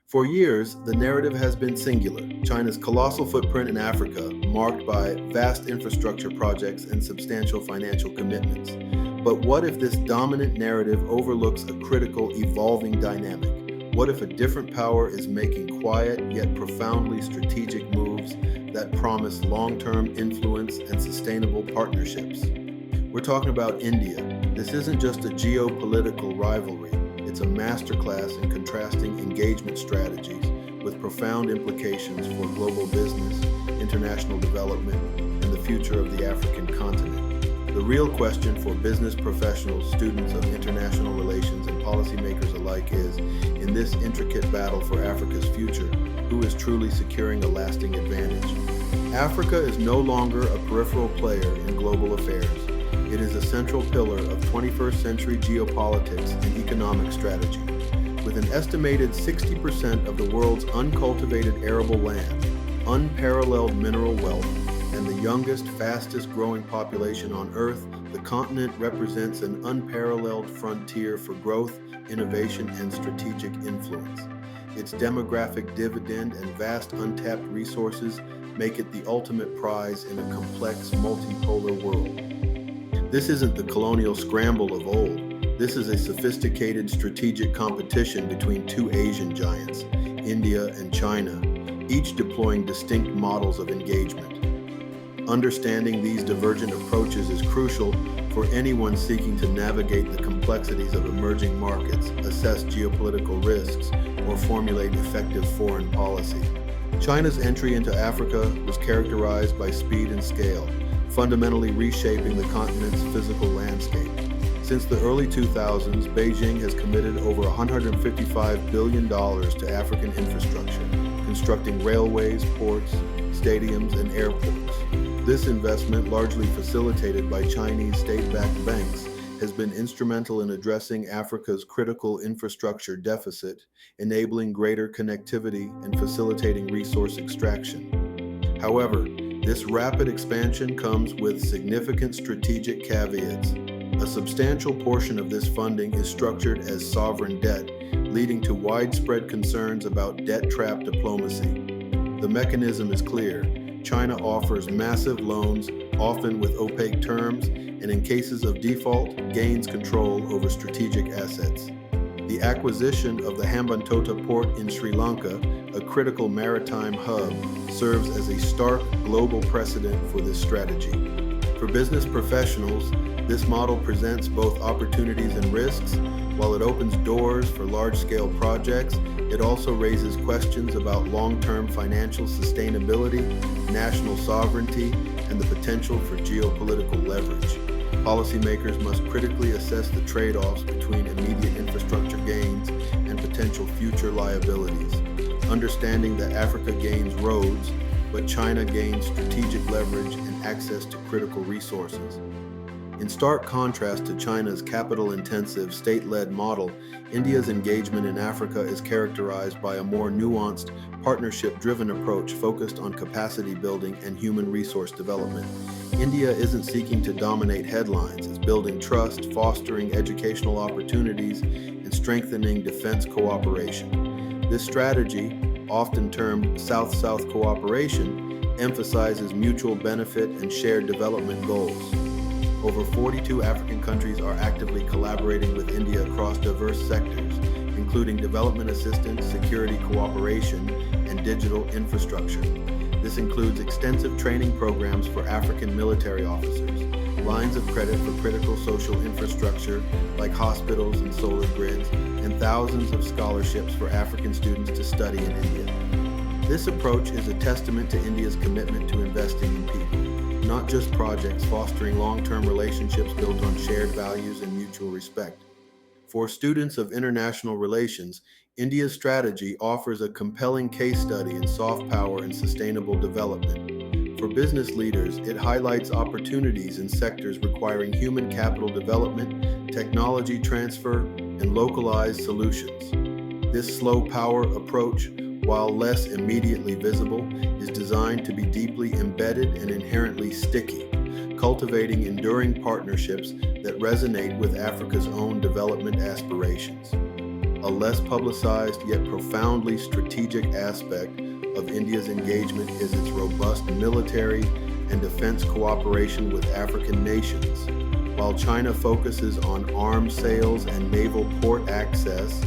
For years, the narrative has been singular: China's colossal footprint in Africa, marked by vast infrastructure projects and substantial financial commitments. But what if this dominant narrative overlooks a critical, evolving dynamic? What if a different power is making quiet yet profoundly strategic moves that promise long-term influence and sustainable partnerships? We're talking about India. This isn't just a geopolitical rivalry. It's a masterclass in contrasting engagement strategies with profound implications for global business, international development, and the future of the African continent. The real question for business professionals, students of international relations, and policymakers alike is, in this intricate battle for Africa's future, who is truly securing a lasting advantage? Africa is no longer a peripheral player in global affairs. It is a central pillar of 21st century geopolitics and economic strategy. With an estimated 60% of the world's uncultivated arable land, unparalleled mineral wealth, and the youngest, fastest growing population on Earth, the continent represents an unparalleled frontier for growth, innovation, and strategic influence. Its demographic dividend and vast untapped resources make it the ultimate prize in a complex, multipolar world. This isn't the colonial scramble of old. This is a sophisticated strategic competition between two Asian giants, India and China, each deploying distinct models of engagement. Understanding these divergent approaches is crucial for anyone seeking to navigate the complexities of emerging markets, assess geopolitical risks, or formulate effective foreign policy. China's entry into Africa was characterized by speed and scale, fundamentally reshaping the continent's physical landscape. Since the early 2000s, Beijing has committed over $155 billion to African infrastructure, constructing railways, ports, stadiums, and airports. This investment, largely facilitated by Chinese state-backed banks, has been instrumental in addressing Africa's critical infrastructure deficit, enabling greater connectivity and facilitating resource extraction. However, this rapid expansion comes with significant strategic caveats. A substantial portion of this funding is structured as sovereign debt, leading to widespread concerns about debt trap diplomacy. The mechanism is clear. China offers massive loans, often with opaque terms, and in cases of default, gains control over strategic assets. The acquisition of the Hambantota port in Sri Lanka, a critical maritime hub, serves as a stark global precedent for this strategy. For business professionals, this model presents both opportunities and risks. While it opens doors for large-scale projects, it also raises questions about long-term financial sustainability, national sovereignty, and the potential for geopolitical leverage. Policymakers must critically assess the trade-offs between immediate infrastructure gains and potential future liabilities, understanding that Africa gains roads, but China gains strategic leverage and access to critical resources. In stark contrast to China's capital-intensive, state-led model, India's engagement in Africa is characterized by a more nuanced, partnership-driven approach focused on capacity building and human resource development. India isn't seeking to dominate headlines, it's building trust, fostering educational opportunities, and strengthening defense cooperation. This strategy, often termed South-South cooperation, emphasizes mutual benefit and shared development goals. Over 42 African countries are actively collaborating with India across diverse sectors, including development assistance, security cooperation, and digital infrastructure. This includes extensive training programs for African military officers, lines of credit for critical social infrastructure like hospitals and solar grids, and thousands of scholarships for African students to study in India. This approach is a testament to India's commitment to investing in people, not just projects, fostering long-term relationships built on shared values and mutual respect. For students of international relations, India's strategy offers a compelling case study in soft power and sustainable development. For business leaders, it highlights opportunities in sectors requiring human capital development, technology transfer, and localized solutions. This slow power approach, while less immediately visible, is designed to be deeply embedded and inherently sticky, cultivating enduring partnerships that resonate with Africa's own development aspirations. A less publicized yet profoundly strategic aspect of India's engagement is its robust military and defense cooperation with African nations. While China focuses on arms sales and naval port access,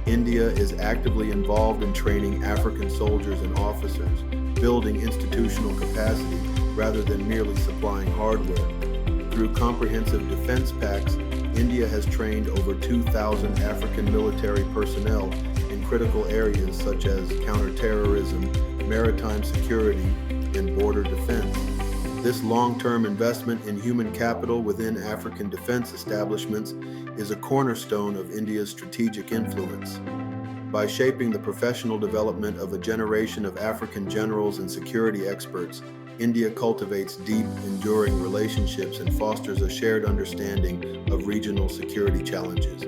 India is actively involved in training African soldiers and officers, building institutional capacity rather than merely supplying hardware. Through comprehensive defense pacts, India has trained over 2,000 African military personnel in critical areas such as counterterrorism, maritime security, and border defense. This long-term investment in human capital within African defense establishments is a cornerstone of India's strategic influence. By shaping the professional development of a generation of African generals and security experts, India cultivates deep, enduring relationships and fosters a shared understanding of regional security challenges.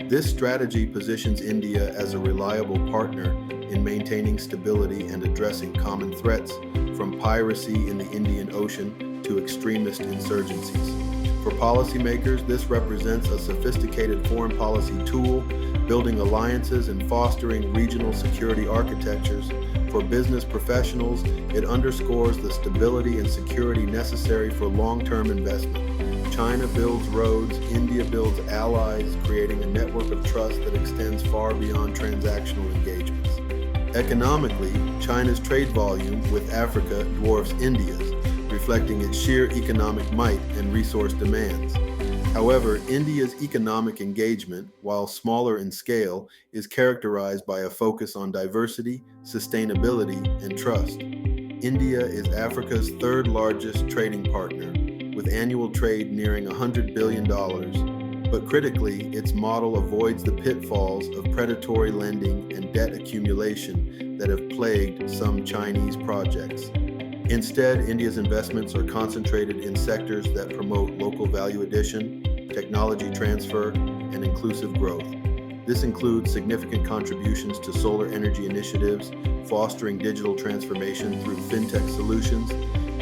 This strategy positions India as a reliable partner in maintaining stability and addressing common threats, from piracy in the Indian Ocean to extremist insurgencies. For policymakers, this represents a sophisticated foreign policy tool, building alliances and fostering regional security architectures. For business professionals, it underscores the stability and security necessary for long-term investment. China builds roads, India builds allies, creating a network of trust that extends far beyond transactional engagements. Economically, China's trade volume with Africa dwarfs India's, reflecting its sheer economic might and resource demands. However, India's economic engagement, while smaller in scale, is characterized by a focus on diversity, sustainability, and trust. India is Africa's third largest trading partner, with annual trade nearing $100 billion, but critically, its model avoids the pitfalls of predatory lending and debt accumulation that have plagued some Chinese projects. Instead, India's investments are concentrated in sectors that promote local value addition, technology transfer, and inclusive growth. This includes significant contributions to solar energy initiatives, fostering digital transformation through fintech solutions,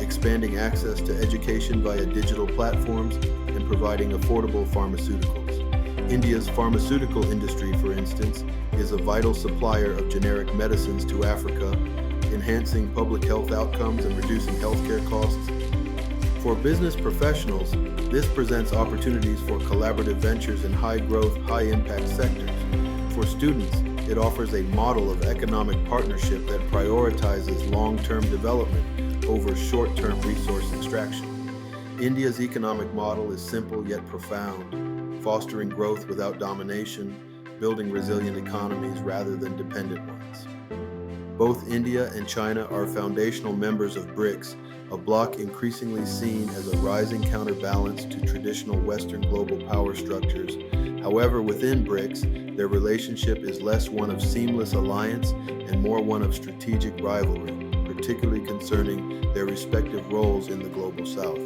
expanding access to education via digital platforms, and providing affordable pharmaceuticals. India's pharmaceutical industry, for instance, is a vital supplier of generic medicines to Africa, enhancing public health outcomes and reducing healthcare costs. For business professionals, this presents opportunities for collaborative ventures in high-growth, high-impact sectors. For students, it offers a model of economic partnership that prioritizes long-term development over short-term resource extraction. India's economic model is simple yet profound, fostering growth without domination, building resilient economies rather than dependent ones. Both India and China are foundational members of BRICS, a bloc increasingly seen as a rising counterbalance to traditional Western global power structures. However, within BRICS, their relationship is less one of seamless alliance and more one of strategic rivalry, particularly concerning their respective roles in the Global South.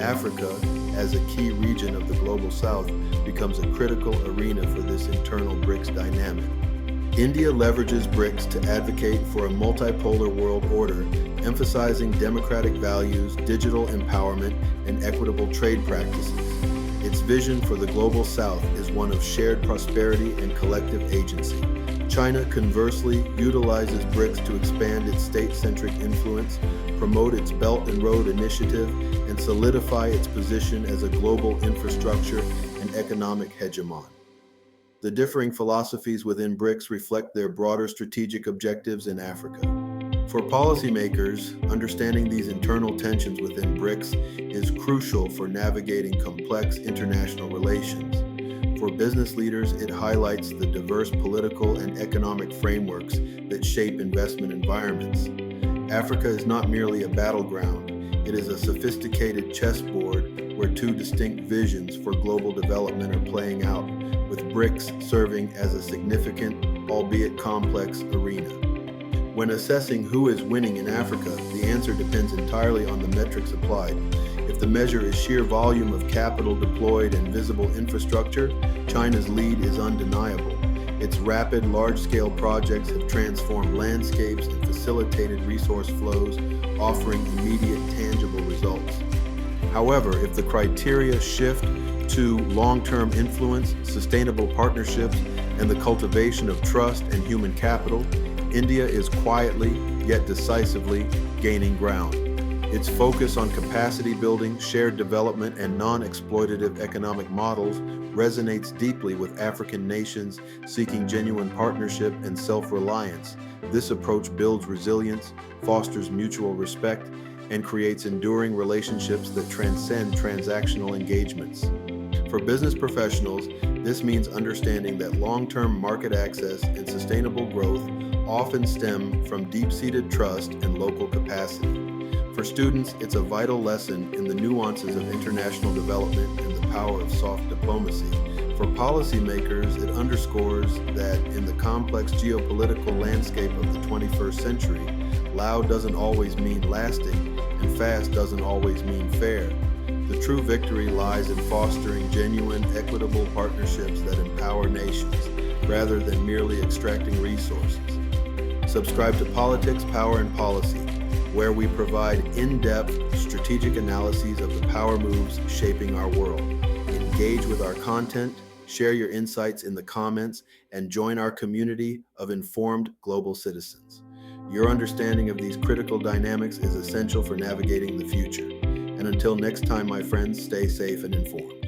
Africa, as a key region of the Global South, becomes a critical arena for this internal BRICS dynamic. India leverages BRICS to advocate for a multipolar world order, emphasizing democratic values, digital empowerment, and equitable trade practices. Its vision for the Global South is one of shared prosperity and collective agency. China, conversely, utilizes BRICS to expand its state-centric influence, promote its Belt and Road Initiative, and solidify its position as a global infrastructure and economic hegemon. The differing philosophies within BRICS reflect their broader strategic objectives in Africa. For policymakers, understanding these internal tensions within BRICS is crucial for navigating complex international relations. For business leaders, it highlights the diverse political and economic frameworks that shape investment environments. Africa is not merely a battleground, it is a sophisticated chessboard where two distinct visions for global development are playing out, with BRICS serving as a significant, albeit complex, arena. When assessing who is winning in Africa, the answer depends entirely on the metrics applied. If the measure is sheer volume of capital deployed and visible infrastructure, China's lead is undeniable. Its rapid, large-scale projects have transformed landscapes and facilitated resource flows, offering immediate, tangible results. However, if the criteria shift to long-term influence, sustainable partnerships, and the cultivation of trust and human capital, India is quietly, yet decisively, gaining ground. Its focus on capacity building, shared development, and non-exploitative economic models resonates deeply with African nations seeking genuine partnership and self-reliance. This approach builds resilience, fosters mutual respect, and creates enduring relationships that transcend transactional engagements. For business professionals, this means understanding that long-term market access and sustainable growth often stem from deep-seated trust and local capacity. For students, it's a vital lesson in the nuances of international development and the power of soft diplomacy. For policymakers, it underscores that in the complex geopolitical landscape of the 21st century, loud doesn't always mean lasting, and fast doesn't always mean fair. The true victory lies in fostering genuine, equitable partnerships that empower nations, rather than merely extracting resources. Subscribe to Politics, Power, and Policy, where we provide in-depth, strategic analyses of the power moves shaping our world. Engage with our content, share your insights in the comments, and join our community of informed global citizens. Your understanding of these critical dynamics is essential for navigating the future. And until next time, my friends, stay safe and informed.